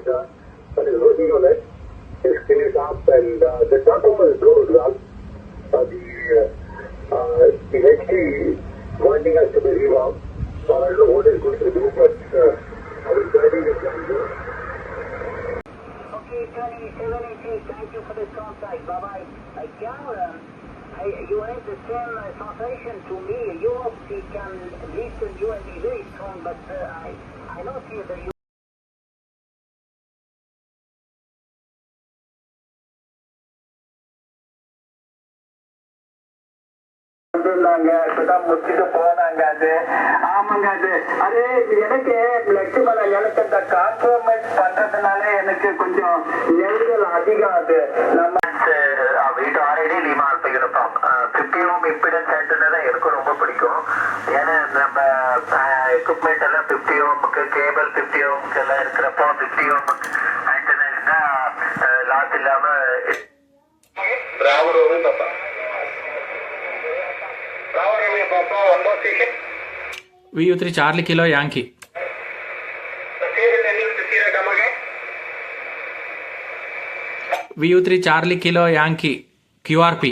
that is working on it. His skin is up and the Tacoma is good as well. The HT wanting us to be rewound. So I don't know what is going to do, but I will try to get them to. Okay, 2780, thank you for this contact. Bye-bye. You have the same sensation to me. Europe can listen you and be very strong, but I don't see the முடிச்சுட்டு போனாங்க. அது ஆமாங்க. அது எனக்கு எனக்கு இந்த கான்ஃபர்மேட் பண்றதுனால எனக்கு கொஞ்சம் நெருங்கல் அதிகம். அது நம்ம வீட்டு ஆல்ரெடி லீமா ஆல்பா யூனிஃபார்ம் 50 ஓம் இம்பிடன்ஸ் ஆண்டனா தான் எனக்கு ரொம்ப பிடிக்கும். ஏன்னா நம்ம எக்யூப்மெண்ட் எல்லாம் 50 ஓமுக்கு கேபிள் 50 ஓமுக்கு எல்லாம் இருக்கிறப்போ 50 ஓம் ஆண்டனா லாஸ் இல்லாம VU3 Charlie Kilo Yankee. VU3 Charlie Kilo Yankee QRP.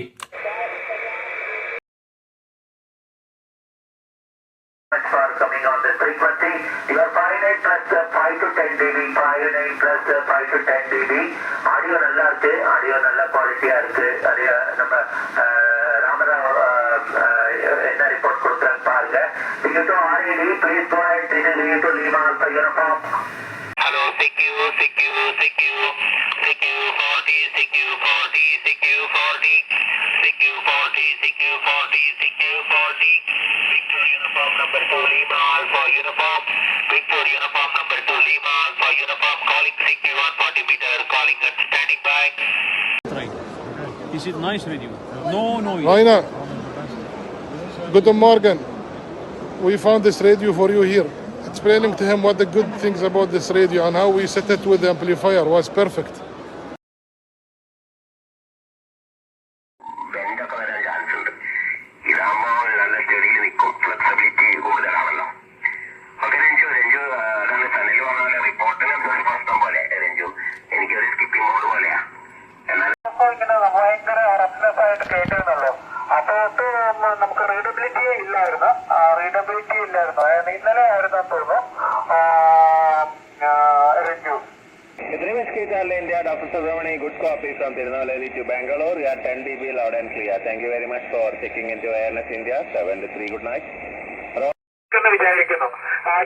For coming on this frequency, you are 5 plus 5 to 10 dB, 5 plus 5 to 10 dB. Audio நல்லா இருக்கு, audio நல்ல குவாலிட்டியா இருக்கு. அது நம்ம ராமராவ் என்ன ரிப்போர்ட் கொடுக்குறாங்க பாருங்க. You to RED, please go ahead, Trinity to Lima Alpha Uniform. Hello, CQ 40, CQ 40, CQ 40, CQ 40, CQ 40, CQ 40. Victor Uniform number 2 Lima Alpha Uniform. Victor Uniform number 2 Lima Alpha Uniform. Calling CQ 140 meter. Calling and standing by. Right. Is it nice with you? No. Rainer, guten Morgen. We found this radio for you here. Explaining to him what the good things about this radio and how we set it with the amplifier was perfect. നമുക്ക് readability ഇല്ലായിരുന്നു. ഇന്നലെ ആയിരുന്നു തോന്നുന്നു. India, Dr. Subramani, good copies from Tirunelveli to Bangalore. We are 10 dB loud and clear. Thank you very much for checking into Awareness India. 7-3, good night. വിചാരിക്കുന്നു.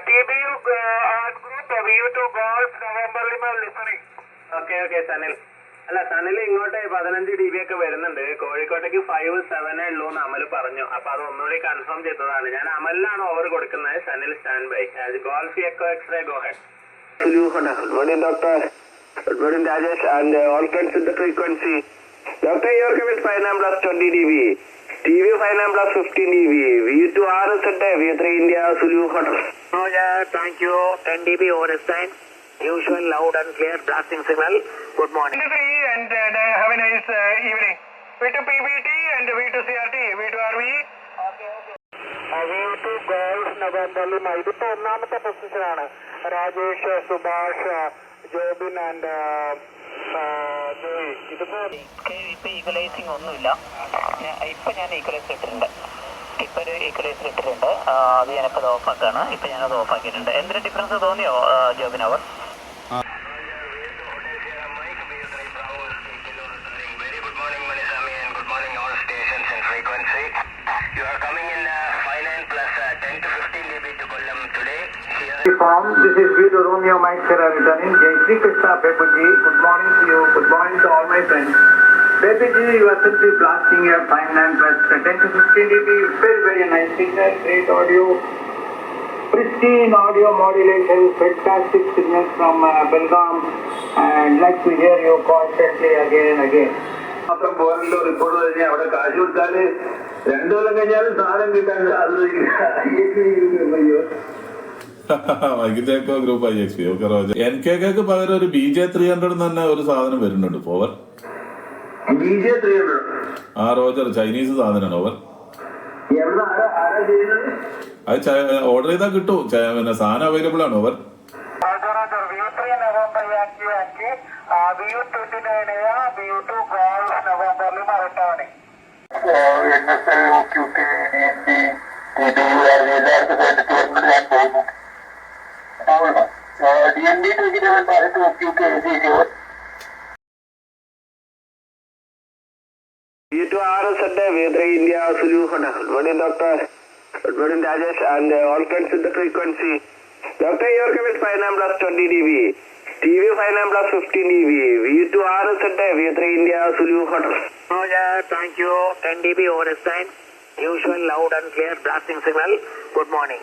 TBU group VU2 Golf November listening. Okay, Sanil. അല്ല സനിൽ ഇങ്ങോട്ട് 15 dB ഒക്കെ വരുന്നുണ്ട്. കോഴിക്കോട്ടേക്ക് 5-7 ഉള്ളൂ എന്ന് അമൽ പറഞ്ഞു. അപ്പൊ അത് ഒന്നുകൂടി കൺഫേം ചെയ്തതാണ്. ഞാൻ അമലിനാണ് ഓവർ കൊടുക്കുന്നത്. Sanil stand by. Golf echo x-ray go head. Good morning, doctor. Good morning, Rajesh, and all friends with the frequency. Doctor, your comment 5 plus 20 dB. TV 5 plus 15 dB. VU2R set VU3 India Sulu Hotel. Oh yeah, thank you. 10 dB over this time. Usual loud and clear blasting signal. Good morning. And have a nice evening. V2 PBT and V2 CRT, V2 RV. Okay. V2 Golf November Lima. ഇതിപ്പോ ഒന്നാമത്തെ പൊസിഷനാണ്. Rajesh, Subhash, Jobin and Joy. ഇതിപ്പോ equalising ഒന്നുമില്ല. ഇപ്പൊ ഞാൻ equalise ഇട്ടിട്ടുണ്ട്. ഇപ്പൊ ഒരു equaliser ഇട്ടിട്ടുണ്ട്. അത് ഞാനിപ്പോ ഓഫ് ആക്കാണ്. ഇപ്പൊ ഞാനത് ഓഫ് ആക്കിയിട്ടുണ്ട്. എന്തൊരു ഡിഫറൻസ് തോന്നിയോ ജോബിനവർ? This is Vito Romeo Mike Sarah returning. Jai Shri Krishna Babuji. Good morning to you. Good morning to all my friends. Babuji, you are simply blasting your 5-9 plus 10 to 15 dB. Very nice signal. Great audio. Pristine audio modulation. Fantastic signals from Belgaum. And like to hear you constantly again and again. മാത്രം പോരല്ലോ report കഴിഞ്ഞാൽ അവിടെ കാശ് കൊടുത്താല് 2 കൊല്ലം കഴിഞ്ഞാലും സാധനം കിട്ടാൻ വൈകിട്ടേക്കോ group IXP okay Roger. NKക്ക് പകരം ഒരു BJ300 തന്നെ ഒരു സാധനം വരുന്നുണ്ട്. ഓവർ ആ റോജർ, ചൈനീസ് സാധനമാണ്. ഓവർ അത് ഓർഡർ ചെയ്താൽ കിട്ടും. പിന്നെ സാധനം അവൈലബിൾ ആണ്. Over VU29 VU2 Golf November Maritani. VU2RS at V3 India Sulu. Good morning, Doctor. Good morning, Rajesh, and all friends with the frequency. Doctor, your comment 5 plus 20 dB. TV 5 plus 15 dB. VU2RS at V3 India Sulu. Oh, yeah, thank you. 10 dB over sign. Usual loud and clear blasting signal. Good morning.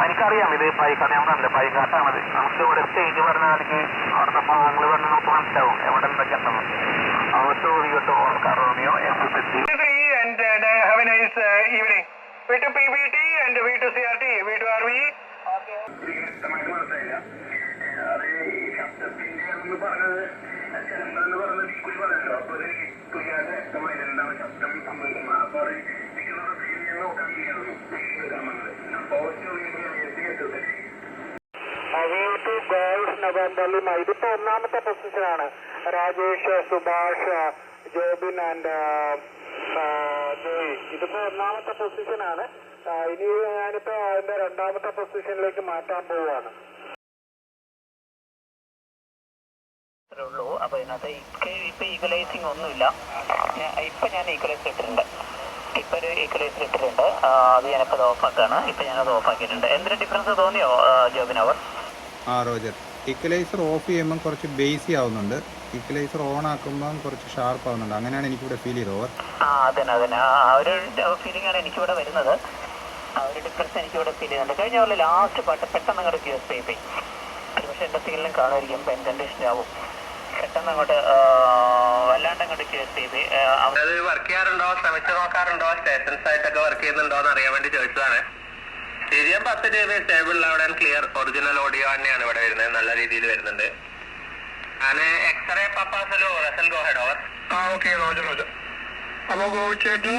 എനിക്കറിയാം ഇത് പൈക്കാട്ട് ഞാൻ പറഞ്ഞില്ല പൈക്കാട്ടാണത് നമുക്ക് ഇവിടെ stage പറഞ്ഞാലേക്ക് അവിടുത്തെ ഭാഗങ്ങൾ പറഞ്ഞ് നമുക്ക് മനസ്സിലാവും എവിടെ എന്തൊക്കെ Romeo and have a nice evening. V2 PBT and V2 CRT, V2 RV. V2 Golf November Lima. ഇതിപ്പോ ഒന്നാമത്തെ പൊസിഷനാണ്. രാജേഷ്, സുഭാഷ്, ജോബിൻ ആൻഡ് ജോയി. ഇതിപ്പോ ഒന്നാമത്തെ പൊസിഷനാണ്. ഇനി ഞാനിപ്പോ അതിന്റെ രണ്ടാമത്തെ പൊസിഷനിലേക്ക് മാറ്റാൻ പോവുകയാണ്. അപ്പൊ ഇതിനകത്ത് ഇപ്പൊ ഈക്വലൈസിങ് ഒന്നുമില്ല. ഇപ്പൊ ഞാൻ ഈക്വലൈസ് ഇട്ടിട്ടുണ്ട്. ഇപ്പൊ ഒരു ഈക്വലൈസ് ഇട്ടിട്ടുണ്ട്. അത് ഞാനിപ്പോ അത് ഓഫാക്കാണ്. ഇപ്പൊ ഞാനത് ഓഫാക്കിയിട്ടുണ്ട്. എന്തൊരു ഡിഫറൻസ് തോന്നിയോ ജോബിൻ? അവർ റോജർ, ഇക്വലൈസർ ഓഫ് ചെയ്യുമ്പം കുറച്ച് ബേസി ആവുന്നുണ്ട്, ഇക്വലൈസർ ഓൺ ആക്കുമ്പം കുറച്ച് ഷാർപ്പ് ആവുന്നുണ്ട്. അങ്ങനെയാണ് എനിക്കിവിടെ ഫീൽ ചെയ്തത്. ഓവർ. അതന്നെ ആ ഒരു ഫീലിംഗ് ആണ് എനിക്കിവിടെ വരുന്നത്. ആ ഒരു ഡിഫറൻസ് എനിക്കിവിടെ ഫീൽ ചെയ്യുന്നുണ്ട്. കഴിഞ്ഞ പോലെ ലാസ്റ്റ് പാട്ട് പെട്ടെന്ന് അങ്ങോട്ട് ക്യൂസ് ചെയ്യും. പക്ഷെ എൻ്റെ സീലിലും കാണുമായിരിക്കും പെൻ കണ്ടീഷൻ ആവും. പെട്ടെന്ന് അങ്ങോട്ട് വല്ലാണ്ട് അങ്ങോട്ട് ക്യൂസ് ചെയ്ത്. അത് വർക്ക് ചെയ്യാറുണ്ടോ, ശ്രമിച്ചു നോക്കാറുണ്ടോ, സ്റ്റേഷൻസ് ആയിട്ടൊക്കെ വർക്ക് ചെയ്യുന്നുണ്ടോ എന്ന് അറിയാൻ വേണ്ടി ചോദിച്ചതാണ്. ശരിയാ 10 dB stable loud and clear original audio തന്നെയാണ് ഇവിടെ വരുന്നത്. നല്ല രീതിയിൽ വരുന്നുണ്ട്. ഞാൻ എക്സ്റേ പർപ്പസിലോ Russell go ahead over. Okay Roger. അപ്പോൾ ചേട്ടൻ